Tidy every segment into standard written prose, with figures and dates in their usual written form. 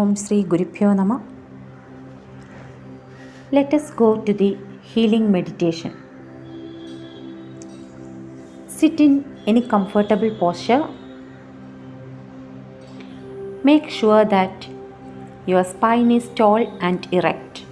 Om Sri Gurubhyo Nama. Let us go to the healing meditation. Sit in any comfortable posture. Make sure that your spine is tall and erect.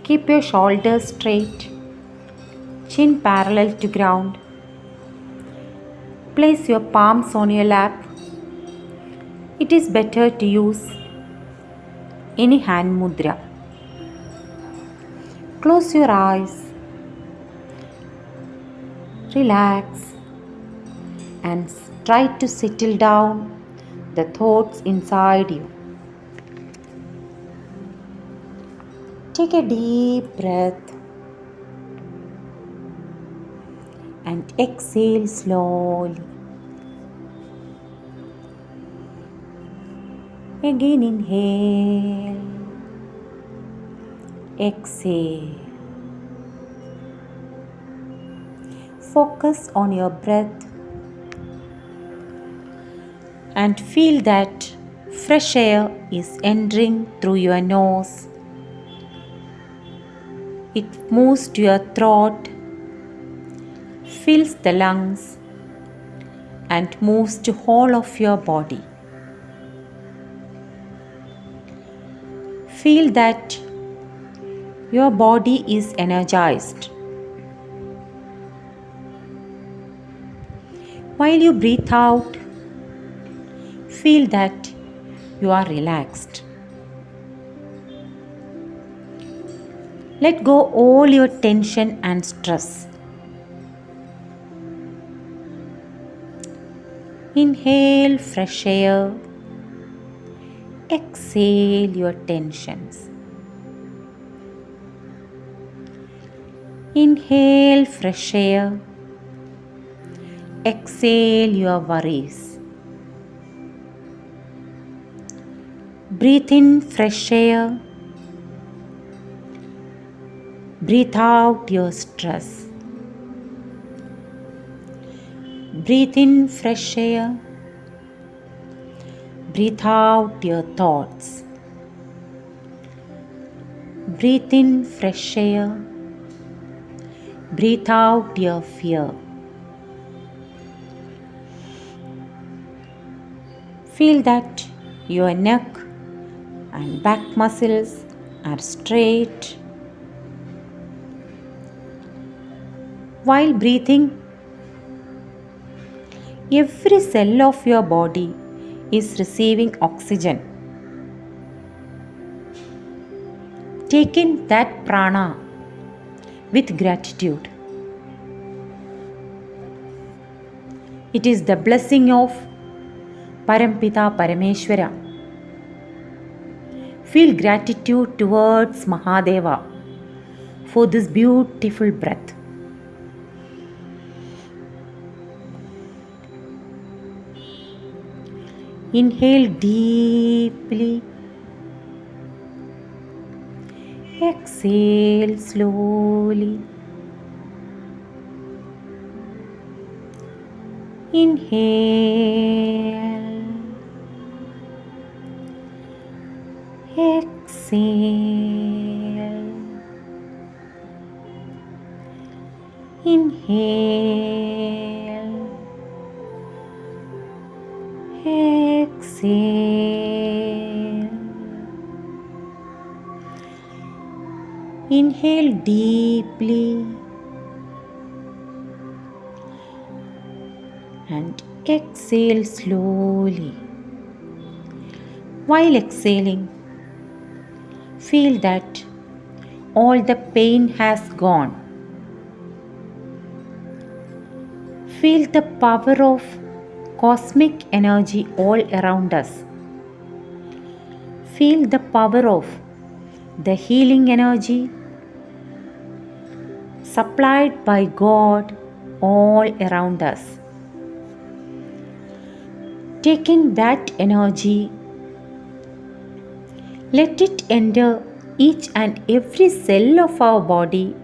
Keep your shoulders straight, chin parallel to ground. Place your palms on your lap. It is better to use any hand mudra. Close your eyes. Relax and try to settle down the thoughts inside you. Take a deep breath and exhale slowly. Again inhale, exhale. Focus on your breath and feel that fresh air is entering through your nose. It moves to your throat, fills the lungs, and moves to whole of your body. Feel that your body is energized. While you breathe out, feel that you are relaxed. Let go all your tension and stress. Inhale fresh air. Exhale your tensions. Inhale fresh air. Exhale your worries. Breathe in fresh air. Breathe out your stress. Breathe in fresh air. Breathe out your thoughts. Breathe in fresh air. Breathe out your fear. Feel that your neck and back muscles are straight. While breathing, every cell of your body is receiving oxygen. Take in that prana with gratitude. It is the blessing of Parampita Parameshwara. Feel gratitude towards Mahadeva for this beautiful breath. Inhale deeply. Exhale slowly. Inhale. Exhale. Inhale. Exhale. Inhale deeply and exhale slowly. While exhaling, feel that all the pain has gone. Feel the power of cosmic energy all around us. Feel the power of the healing energy supplied by God all around us. Take in that energy. Let it enter each and every cell of our body,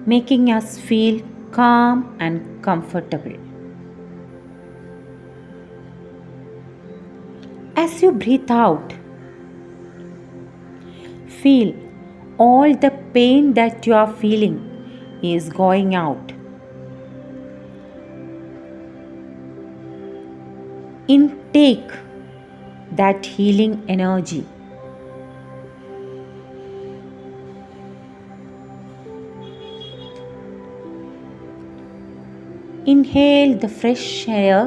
making us feel calm and comfortable. As you breathe out, feel all the pain that you are feeling is going out. Intake that healing energy. Inhale the fresh air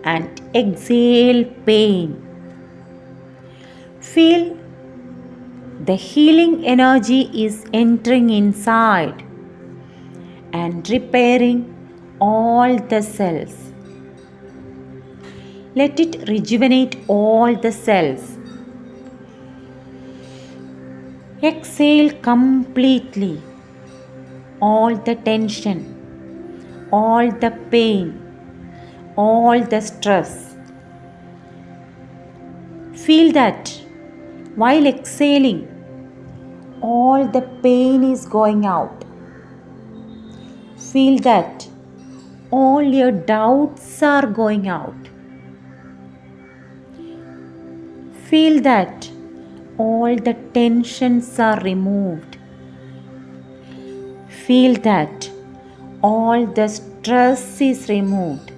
and exhale pain. Feel the healing energy is entering inside and repairing all the cells. Let it rejuvenate all the cells. Exhale completely all the tension, all the pain, all the stress. Feel that while exhaling, all the pain is going out. Feel that all your doubts are going out. Feel that all the tensions are removed. Feel that all the stress is removed.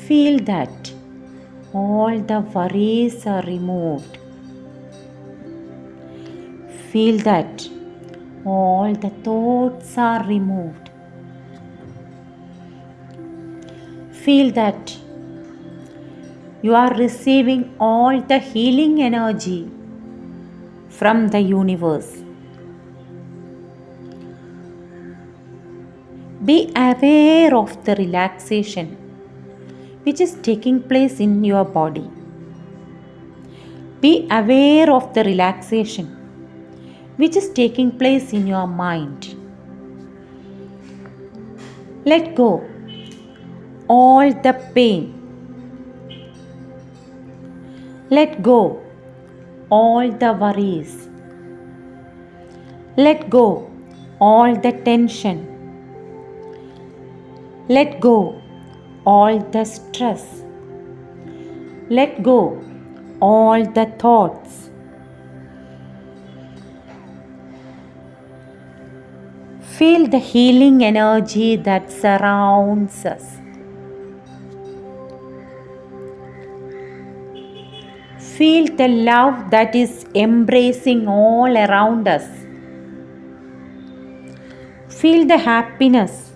Feel that all the worries are removed. Feel that all the thoughts are removed. Feel that you are receiving all the healing energy from the universe. Be aware of the relaxation which is taking place in your body. Be aware of the relaxation which is taking place in your mind. Let go all the pain. Let go all the worries. Let go all the tension. Let go all the stress. Let go all the thoughts. Feel the healing energy that surrounds us. Feel the love that is embracing all around us. Feel the happiness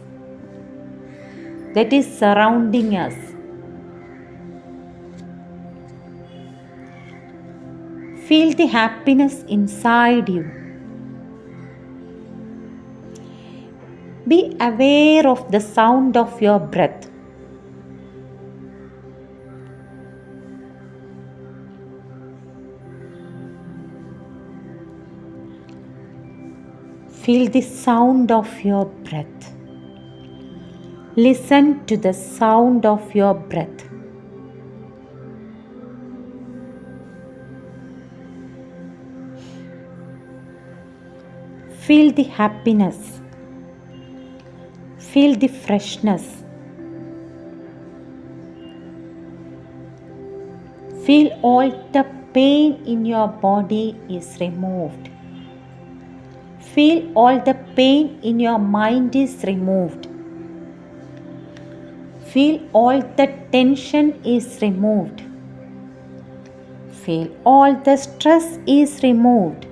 that is surrounding us. Feel the happiness inside you. Be aware of the sound of your breath. Feel the sound of your breath. Listen to the sound of your breath. Feel the happiness. Feel the freshness. Feel all the pain in your body is removed. Feel all the pain in your mind is removed. Feel all the tension is removed. Feel all the stress is removed.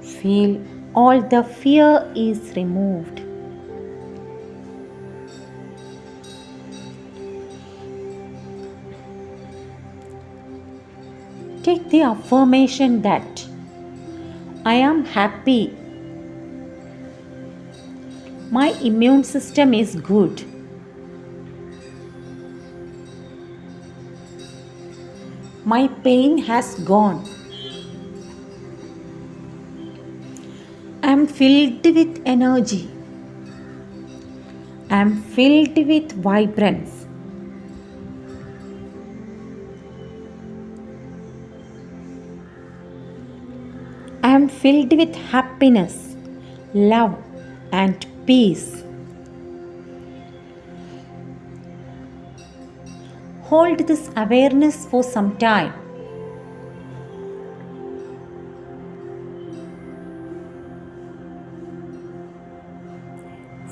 Feel all the fear is removed. Take the affirmation that I am happy. My immune system is good. My pain has gone. I am filled with energy. I am filled with vibrance. I am filled with happiness, love, and peace. hold this awareness for some time.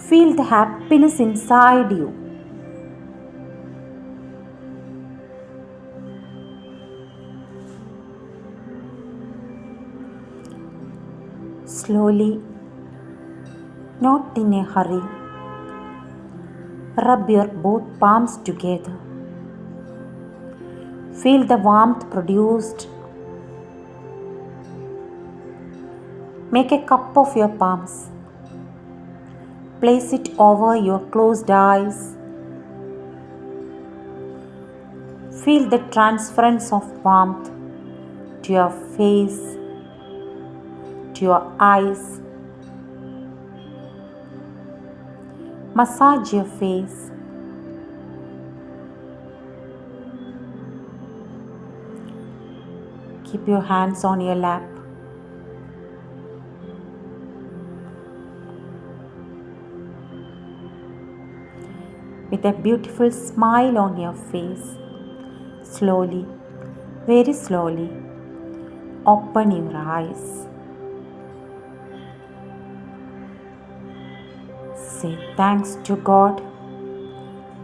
Feel the happiness inside you. Slowly, not in a hurry, rub your both palms together. Feel the warmth produced. Make a cup of your palms. Place it over your closed eyes. Feel the transference of warmth to your face, to your eyes. Massage your face. Keep your hands on your lap. With a beautiful smile on your face, slowly, very slowly, open your eyes. Say thanks to God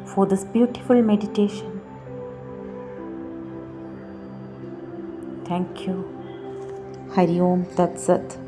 for this beautiful meditation. Thank you. Hari Om Tat Sat.